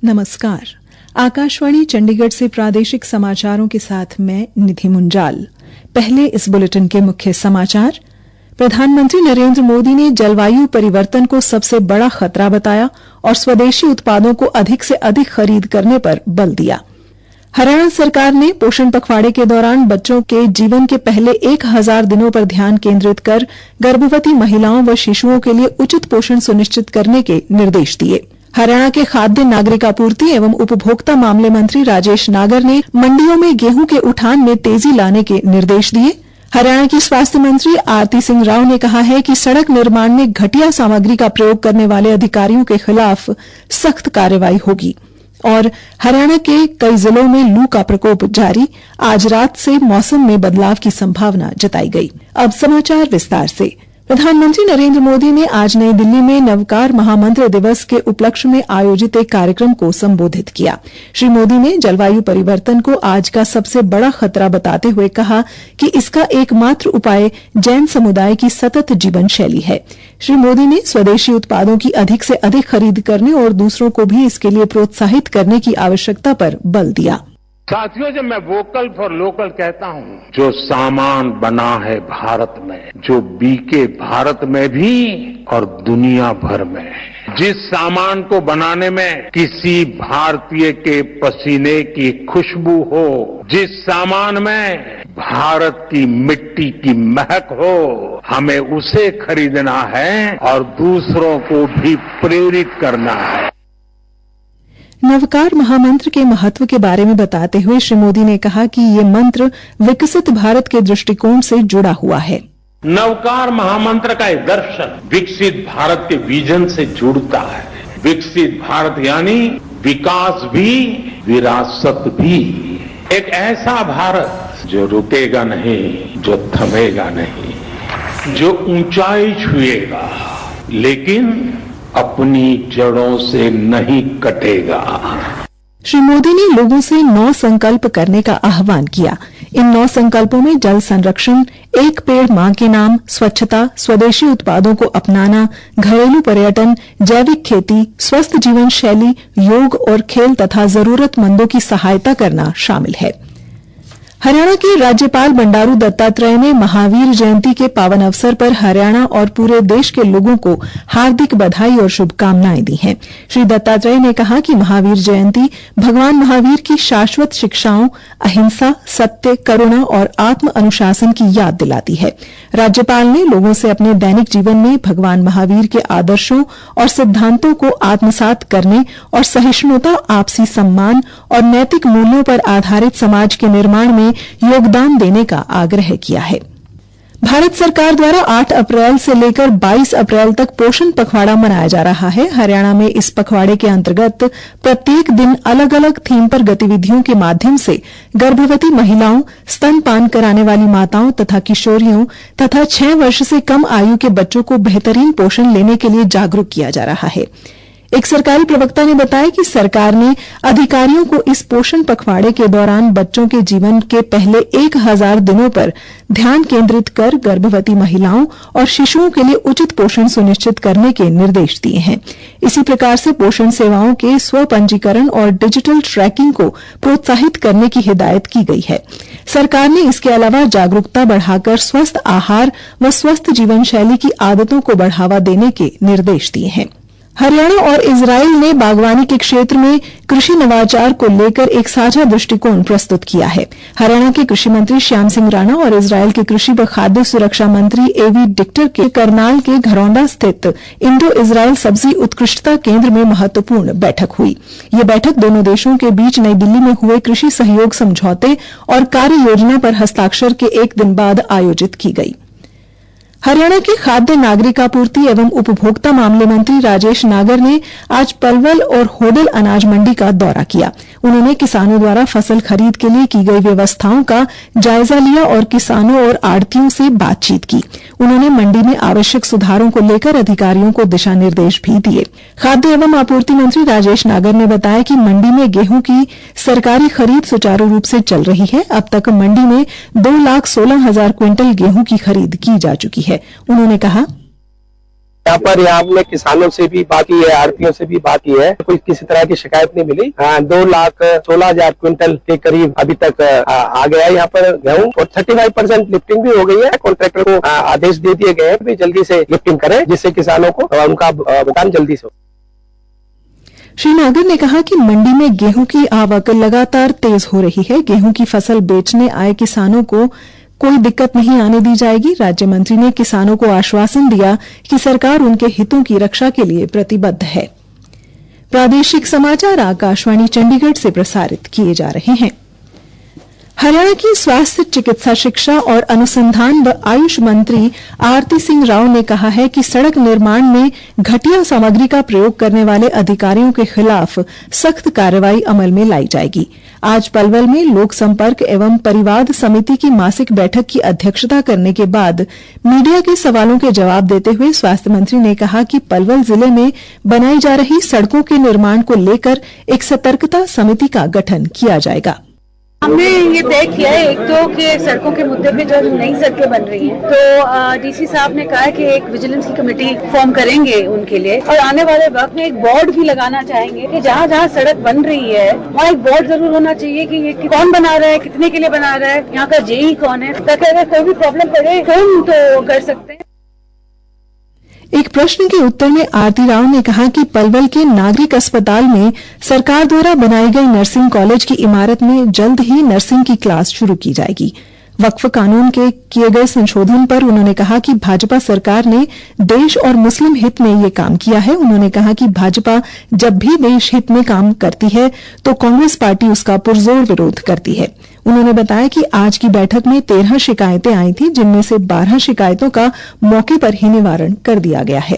नमस्कार। आकाशवाणी चंडीगढ़ से प्रादेशिक समाचारों के साथ मैं निधि मुंजाल। पहले इस बुलेटिन के मुख्य समाचार। प्रधानमंत्री नरेंद्र मोदी ने जलवायु परिवर्तन को सबसे बड़ा खतरा बताया और स्वदेशी उत्पादों को अधिक से अधिक खरीद करने पर बल दिया। हरियाणा सरकार ने पोषण पखवाड़े के दौरान बच्चों के जीवन के पहले 1000 दिनों पर ध्यान केंद्रित कर गर्भवती महिलाओं व शिशुओं के लिए उचित पोषण सुनिश्चित करने के निर्देश दिए। हरियाणा के खाद्य नागरिक आपूर्ति एवं उपभोक्ता मामले मंत्री राजेश नागर ने मंडियों में गेहूं के उठान में तेजी लाने के निर्देश दिए। हरियाणा की स्वास्थ्य मंत्री आरती सिंह राव ने कहा है कि सड़क निर्माण में घटिया सामग्री का प्रयोग करने वाले अधिकारियों के खिलाफ सख्त कार्रवाई होगी। और हरियाणा के कई जिलों में लू का प्रकोप जारी, आज रात से मौसम में बदलाव की संभावना जताई गई। अब समाचार विस्तार से। प्रधानमंत्री नरेंद्र मोदी ने आज नई दिल्ली में नवकार महामंत्र दिवस के उपलक्ष्य में आयोजित एक कार्यक्रम को संबोधित किया। श्री मोदी ने जलवायु परिवर्तन को आज का सबसे बड़ा खतरा बताते हुए कहा कि इसका एकमात्र उपाय जैन समुदाय की सतत जीवन शैली है। श्री मोदी ने स्वदेशी उत्पादों की अधिक से अधिक खरीद करने और दूसरों को भी इसके लिए प्रोत्साहित करने की आवश्यकता पर बल दिया। साथियों, जब मैं वोकल फॉर लोकल कहता हूं, जो सामान बना है भारत में, जो बिके भारत में भी और दुनिया भर में, जिस सामान को बनाने में किसी भारतीय के पसीने की खुशबू हो, जिस सामान में भारत की मिट्टी की महक हो, हमें उसे खरीदना है और दूसरों को भी प्रेरित करना है। नवकार महामंत्र के महत्व के बारे में बताते हुए श्री मोदी ने कहा कि ये मंत्र विकसित भारत के दृष्टिकोण से जुड़ा हुआ है। नवकार महामंत्र का एक दर्शन विकसित भारत के विजन से जुड़ता है। विकसित भारत यानी विकास भी, विरासत भी। एक ऐसा भारत जो रुकेगा नहीं, जो थमेगा नहीं, जो ऊंचाई छुएगा लेकिन अपनी जड़ों से नहीं कटेगा। श्री मोदी ने लोगों से 9 संकल्प करने का आह्वान किया। इन 9 संकल्पों में जल संरक्षण, एक पेड़ मां के नाम, स्वच्छता, स्वदेशी उत्पादों को अपनाना, घरेलू पर्यटन, जैविक खेती, स्वस्थ जीवन शैली, योग और खेल तथा जरूरतमंदों की सहायता करना शामिल है। हरियाणा के राज्यपाल बंडारू दत्तात्रेय ने महावीर जयंती के पावन अवसर पर हरियाणा और पूरे देश के लोगों को हार्दिक बधाई और शुभकामनाएं दी हैं। श्री दत्तात्रेय ने कहा कि महावीर जयंती भगवान महावीर की शाश्वत शिक्षाओं, अहिंसा, सत्य, करुणा और आत्म अनुशासन की याद दिलाती है। राज्यपाल ने लोगों से अपने दैनिक जीवन में भगवान महावीर के आदर्शों और सिद्धांतों को आत्मसात करने और सहिष्णुता, आपसी सम्मान और नैतिक मूल्यों पर आधारित समाज के निर्माण में योगदान देने का आग्रह किया है। भारत सरकार द्वारा 8 अप्रैल से लेकर 22 अप्रैल तक पोषण पखवाड़ा मनाया जा रहा है। हरियाणा में इस पखवाड़े के अंतर्गत प्रत्येक दिन अलग अलग थीम पर गतिविधियों के माध्यम से गर्भवती महिलाओं, स्तनपान कराने वाली माताओं तथा किशोरियों तथा 6 वर्ष से कम आयु के बच्चों को बेहतरीन पोषण लेने के लिए जागरूक किया जा रहा है। एक सरकारी प्रवक्ता ने बताया कि सरकार ने अधिकारियों को इस पोषण पखवाड़े के दौरान बच्चों के जीवन के पहले 1000 दिनों पर ध्यान केंद्रित कर गर्भवती महिलाओं और शिशुओं के लिए उचित पोषण सुनिश्चित करने के निर्देश दिए हैं। इसी प्रकार से पोषण सेवाओं के स्वपंजीकरण और डिजिटल ट्रैकिंग को प्रोत्साहित करने की हिदायत की गई है। सरकार ने इसके अलावा जागरूकता बढ़ाकर स्वस्थ आहार व स्वस्थ जीवन शैली की आदतों को बढ़ावा देने के निर्देश दिए हैं। हरियाणा और इजरायल ने बागवानी के क्षेत्र में कृषि नवाचार को लेकर एक साझा दृष्टिकोण प्रस्तुत किया है। हरियाणा के कृषि मंत्री श्याम सिंह राणा और इजरायल के कृषि व खाद्य सुरक्षा मंत्री एवी डिक्टर के करनाल के घरौंडा स्थित इंडो इजरायल सब्जी उत्कृष्टता केंद्र में महत्वपूर्ण बैठक हुई। ये बैठक दोनों देशों के बीच नई दिल्ली में हुए कृषि सहयोग समझौते और कार्य योजना पर हस्ताक्षर के एक दिन बाद आयोजित की गई। हरियाणा के खाद्य नागरिक आपूर्ति एवं उपभोक्ता मामले मंत्री राजेश नागर ने आज पलवल और होडल अनाज मंडी का दौरा किया। उन्होंने किसानों द्वारा फसल खरीद के लिए की गई व्यवस्थाओं का जायजा लिया और किसानों और आढ़तियों से बातचीत की। उन्होंने मंडी में आवश्यक सुधारों को लेकर अधिकारियों को दिशा निर्देश भी दिए। खाद्य एवं आपूर्ति मंत्री राजेश नागर ने बताया कि मंडी में गेहूं की सरकारी खरीद सुचारू रूप से चल रही है। अब तक मंडी में 2,16,000 क्विंटल गेहूं की खरीद की जा चुकी है। उन्होंने कहा, यहाँ हमने किसानों से भी बात की है, आड़तियों से भी बात की है, कोई किसी तरह की शिकायत नहीं मिली। 2,16,000 क्विंटल के करीब अभी तक आ गया है यहाँ पर गेहूं, और 35% लिफ्टिंग भी हो गई है। कॉन्ट्रैक्टर को आदेश दे दिए गए हैं कि जल्दी से लिफ्टिंग करें, जिससे किसानों को उनका भुगतान जल्दी से हो। श्री नागर ने कहा कि मंडी में गेहूं की आवक लगातार तेज हो रही है। गेहूं की फसल बेचने आए किसानों को कोई दिक्कत नहीं आने दी जाएगी। राज्य मंत्री ने किसानों को आश्वासन दिया कि सरकार उनके हितों की रक्षा के लिए प्रतिबद्ध है। प्रादेशिक समाचार आकाशवाणी चंडीगढ़ से प्रसारित किए जा रहे हैं। हरियाणा की स्वास्थ्य, चिकित्सा शिक्षा और अनुसंधान व आयुष मंत्री आरती सिंह राव ने कहा है कि सड़क निर्माण में घटिया सामग्री का प्रयोग करने वाले अधिकारियों के खिलाफ सख्त कार्रवाई अमल में लाई जाएगी। आज पलवल में लोक संपर्क एवं परिवाद समिति की मासिक बैठक की अध्यक्षता करने के बाद मीडिया के सवालों के जवाब देते हुए स्वास्थ्य मंत्री ने कहा कि पलवल जिले में बनाई जा रही सड़कों के निर्माण को लेकर एक सतर्कता समिति का गठन किया जाएगा। हमने ये तय किया है, एक तो कि सड़कों के मुद्दे पे जो नई सड़कें बन रही हैं, तो डीसी साहब ने कहा है कि एक विजिलेंस की कमेटी फॉर्म करेंगे उनके लिए, और आने वाले वक्त में एक बोर्ड भी लगाना चाहेंगे कि जहाँ जहाँ सड़क बन रही है वहाँ एक बोर्ड जरूर होना चाहिए कि ये कौन बना रहा है, कितने के लिए बना रहा है, यहाँ का जेई कौन है, ताकि अगर कोई भी प्रॉब्लम पड़े हम तो कर सकते हैं। एक प्रश्न के उत्तर में आरती राव ने कहा कि पलवल के नागरिक अस्पताल में सरकार द्वारा बनाई गई नर्सिंग कॉलेज की इमारत में जल्द ही नर्सिंग की क्लास शुरू की जाएगी। वक्फ कानून के किए गए संशोधन पर उन्होंने कहा कि भाजपा सरकार ने देश और मुस्लिम हित में ये काम किया है। उन्होंने कहा कि भाजपा जब भी देश हित में काम करती है तो कांग्रेस पार्टी उसका पुरजोर विरोध करती है। उन्होंने बताया कि आज की बैठक में 13 शिकायतें आई थी, जिनमें से 12 शिकायतों का मौके पर ही निवारण कर दिया गया है।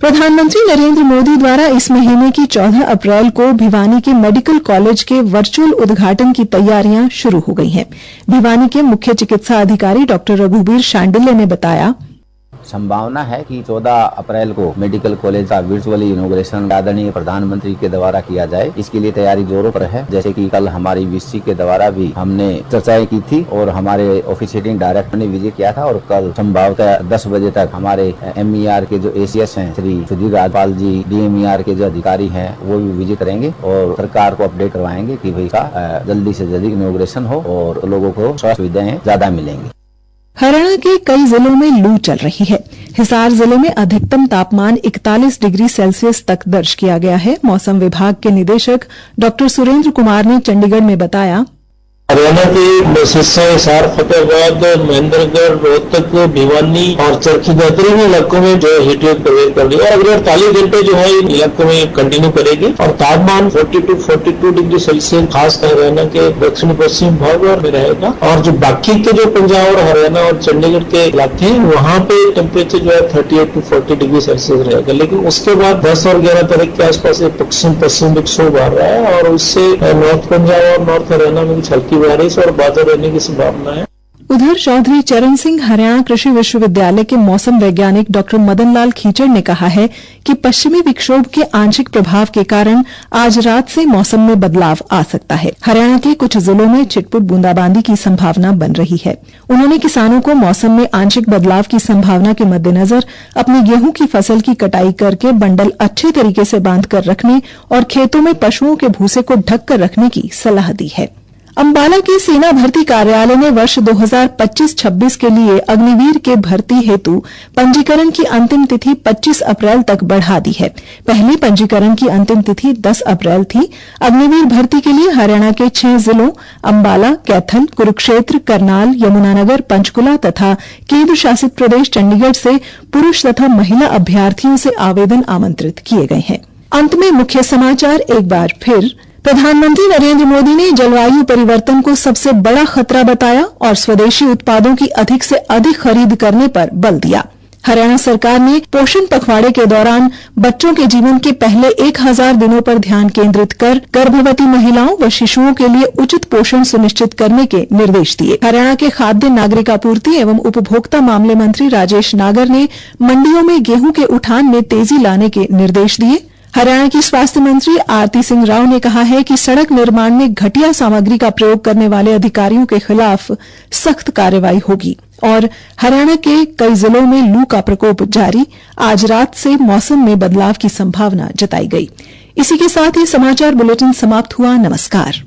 प्रधानमंत्री नरेंद्र मोदी द्वारा इस महीने की 14 अप्रैल को भिवानी के मेडिकल कॉलेज के वर्चुअल उद्घाटन की तैयारियां शुरू हो गई हैं। भिवानी के मुख्य चिकित्सा अधिकारी डॉ रघुबीर शांडिल्य ने बताया, संभावना है कि 14 अप्रैल को मेडिकल कॉलेज का वर्चुअल इनॉग्रेशन आदरणीय प्रधानमंत्री के द्वारा किया जाए। इसके लिए तैयारी जोरों पर है। जैसे कि कल हमारी वीसी के द्वारा भी हमने चर्चाएं की थी और हमारे ऑफिशिएटिंग डायरेक्टर ने विजिट किया था, और कल संभवतः 10 बजे तक हमारे MER के जो ACS हैं श्री सुधीर राजपाल जी, DMER के जो अधिकारी हैं वो भी विजिट करेंगे और सरकार को अपडेट करवाएंगे कि भाई का जल्दी से जल्दी इनॉग्रेशन हो और लोगों को स्वास्थ्य सुविधाएं ज्यादा मिलेंगी। हरियाणा के कई जिलों में लू चल रही है। हिसार जिले में अधिकतम तापमान 41 डिग्री सेल्सियस तक दर्ज किया गया है। मौसम विभाग के निदेशक डॉ सुरेंद्र कुमार ने चंडीगढ़ में बताया, हरियाणा के हिस्से हिसार, फतेहाबाद, महेंद्रगढ़, रोहतक, भिवानी और चरखी बेहतरीन इलाकों में जो हीट वेव प्रवेश कर रही है और अगले 48 घंटे जो है इन इलाकों में कंटिन्यू करेगी और तापमान 42 डिग्री सेल्सियस खासकर हरियाणा के दक्षिण पश्चिम भाग में रहेगा। और जो बाकी के जो पंजाब और हरियाणा और चंडीगढ़ के इलाके हैं वहाँ पे टेम्परेचर जो है 38 to 40 डिग्री सेल्सियस रहेगा। लेकिन उसके बाद 10 और 11 तारीख के आसपास पश्चिम विक्षोभ आ रहा है और उससे नॉर्थ पंजाब और नॉर्थ हरियाणा में कुछ हल्की बारिश और बादल रहने की संभावना है। उधर चौधरी चरण सिंह हरियाणा कृषि विश्वविद्यालय के मौसम वैज्ञानिक डॉ मदन लाल खीचड़ ने कहा है कि पश्चिमी विक्षोभ के आंशिक प्रभाव के कारण आज रात से मौसम में बदलाव आ सकता है। हरियाणा के कुछ जिलों में छिटपुट बूंदाबांदी की संभावना बन रही है। उन्होंने किसानों को मौसम में आंशिक बदलाव की संभावना के मद्देनजर अपनी गेहूं की फसल की कटाई करके बंडल अच्छे तरीके से बांधकर रखने और खेतों में पशुओं के भूसे को ढककर रखने की सलाह दी है। अंबाला के सेना भर्ती कार्यालय ने वर्ष 2025-26 के लिए अग्निवीर के भर्ती हेतु पंजीकरण की अंतिम तिथि 25 अप्रैल तक बढ़ा दी है। पहले पंजीकरण की अंतिम तिथि 10 अप्रैल थी। अग्निवीर भर्ती के लिए हरियाणा के 6 जिलों अंबाला, कैथल, कुरुक्षेत्र, करनाल, यमुनानगर, पंचकुला तथा केंद्र शासित प्रदेश चंडीगढ़ से पुरुष तथा महिला अभ्यर्थियों से आवेदन आमंत्रित किए गए हैं। अंत में मुख्य समाचार एक बार फिर। प्रधानमंत्री नरेंद्र मोदी ने जलवायु परिवर्तन को सबसे बड़ा खतरा बताया और स्वदेशी उत्पादों की अधिक से अधिक खरीद करने पर बल दिया। हरियाणा सरकार ने पोषण पखवाड़े के दौरान बच्चों के जीवन के पहले 1000 दिनों पर ध्यान केंद्रित कर गर्भवती महिलाओं व शिशुओं के लिए उचित पोषण सुनिश्चित करने के निर्देश दिए। हरियाणा के खाद्य नागरिक आपूर्ति एवं उपभोक्ता मामले मंत्री राजेश नागर ने मंडियों में गेहूं के उठान में तेजी लाने के निर्देश दिए। हरियाणा की स्वास्थ्य मंत्री आरती सिंह राव ने कहा है कि सड़क निर्माण में घटिया सामग्री का प्रयोग करने वाले अधिकारियों के खिलाफ सख्त कार्रवाई होगी। और हरियाणा के कई जिलों में लू का प्रकोप जारी, आज रात से मौसम में बदलाव की संभावना जताई गई। इसी के साथ ही समाचार बुलेटिन समाप्त हुआ। नमस्कार।